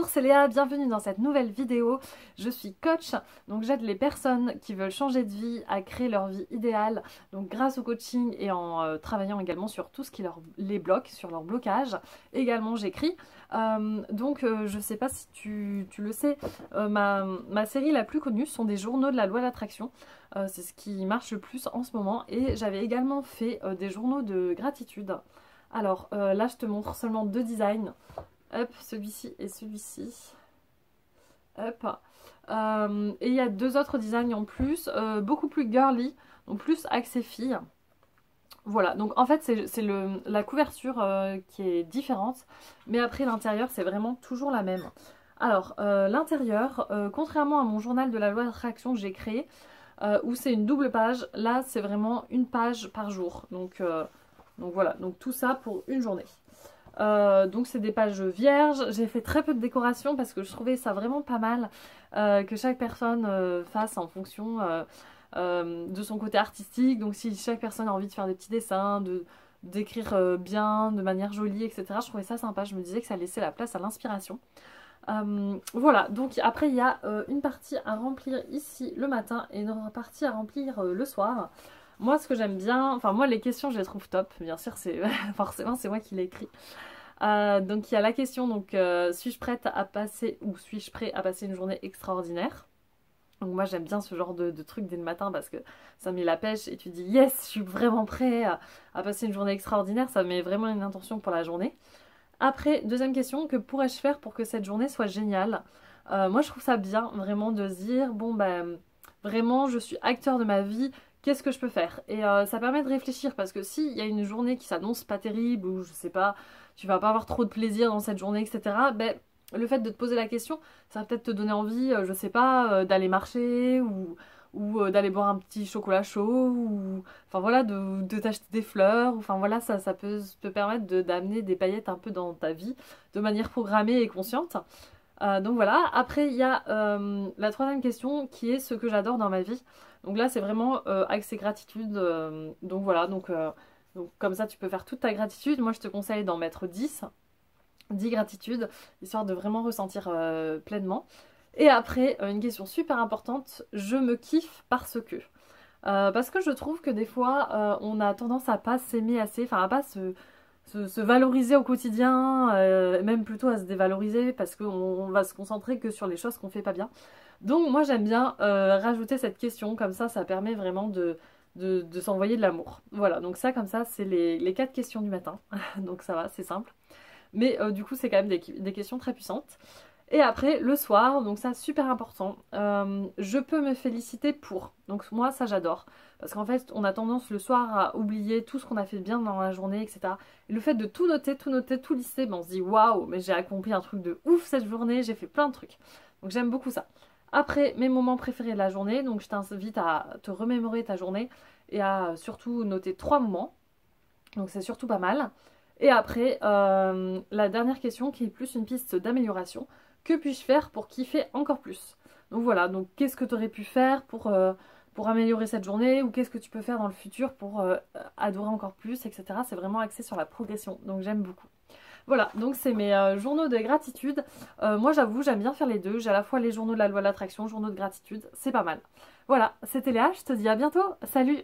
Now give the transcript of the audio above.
Bonjour, c'est Léa, bienvenue dans cette nouvelle vidéo. Je suis coach, donc j'aide les personnes qui veulent changer de vie à créer leur vie idéale, donc grâce au coaching et en travaillant également sur tout ce qui les bloque, sur leur blocage. Également j'écris, je sais pas si tu le sais, ma série la plus connue sont des journaux de la loi d'attraction. C'est ce qui marche le plus en ce moment et j'avais également fait des journaux de gratitude. Alors là je te montre seulement deux designs. Hop, celui-ci et celui-ci. Hop. Et il y a deux autres designs en plus, beaucoup plus girly, donc plus axé filles. Voilà, donc en fait c'est la couverture qui est différente, mais après l'intérieur c'est vraiment toujours la même. Alors l'intérieur, contrairement à mon journal de la loi d'attraction que j'ai créé, où c'est une double page, là c'est vraiment une page par jour. Donc voilà, donc tout ça pour une journée. Donc c'est des pages vierges, j'ai fait très peu de décoration parce que je trouvais ça vraiment pas mal que chaque personne fasse en fonction de son côté artistique. Donc si chaque personne a envie de faire des petits dessins, d'écrire bien, de manière jolie, etc. Je trouvais ça sympa, je me disais que ça laissait la place à l'inspiration. Voilà, donc après il y a une partie à remplir ici le matin et une partie à remplir le soir. Moi ce que j'aime bien, enfin moi les questions je les trouve top, bien sûr c'est forcément c'est moi qui l'ai écrit. Donc il y a la question, donc suis-je prête à passer ou suis-je prêt à passer une journée extraordinaire? Donc moi j'aime bien ce genre de truc dès le matin parce que ça met la pêche et tu dis yes je suis vraiment prêt à passer une journée extraordinaire, ça met vraiment une intention pour la journée. Après, deuxième question, que pourrais-je faire pour que cette journée soit géniale? Moi je trouve ça bien vraiment de se dire bon ben vraiment je suis acteur de ma vie, qu'est-ce que je peux faire? Et ça permet de réfléchir parce que s'il y a une journée qui s'annonce pas terrible ou je sais pas, tu vas pas avoir trop de plaisir dans cette journée, etc. Ben, le fait de te poser la question, ça va peut-être te donner envie, je sais pas, d'aller marcher ou d'aller boire un petit chocolat chaud ou enfin voilà, de t'acheter des fleurs. Enfin voilà, ça peut te permettre d'amener des paillettes un peu dans ta vie de manière programmée et consciente. Donc voilà, après il y a la troisième question qui est ce que j'adore dans ma vie. Donc là c'est vraiment axé gratitude, donc voilà, donc comme ça tu peux faire toute ta gratitude. Moi je te conseille d'en mettre 10 gratitudes, histoire de vraiment ressentir pleinement. Et après, une question super importante, je me kiffe parce que. Parce que je trouve que des fois, on a tendance à pas s'aimer assez, enfin à pas se valoriser au quotidien, même plutôt à se dévaloriser parce qu'on va se concentrer que sur les choses qu'on fait pas bien. Donc moi j'aime bien rajouter cette question, comme ça permet vraiment de s'envoyer de l'amour. Voilà, donc ça comme ça c'est les 4 questions du matin, donc ça va, c'est simple. Mais du coup c'est quand même des questions très puissantes. Et après, le soir, donc ça super important, je peux me féliciter pour. Donc moi ça j'adore. Parce qu'en fait on a tendance le soir à oublier tout ce qu'on a fait bien dans la journée, etc. Et le fait de tout noter, tout lister, ben on se dit waouh, mais j'ai accompli un truc de ouf cette journée, j'ai fait plein de trucs. Donc j'aime beaucoup ça. Après, mes moments préférés de la journée, donc je t'invite à te remémorer ta journée et à surtout noter 3 moments. Donc c'est surtout pas mal. Et après, la dernière question qui est plus une piste d'amélioration. Que puis-je faire pour kiffer encore plus? Donc voilà, donc qu'est-ce que tu aurais pu faire pour améliorer cette journée ou qu'est-ce que tu peux faire dans le futur pour adorer encore plus, etc. C'est vraiment axé sur la progression, donc j'aime beaucoup. Voilà, donc c'est mes journaux de gratitude. Moi j'avoue, j'aime bien faire les deux. J'ai à la fois les journaux de la loi de l'attraction, journaux de gratitude, c'est pas mal. Voilà, c'était Léa, je te dis à bientôt. Salut!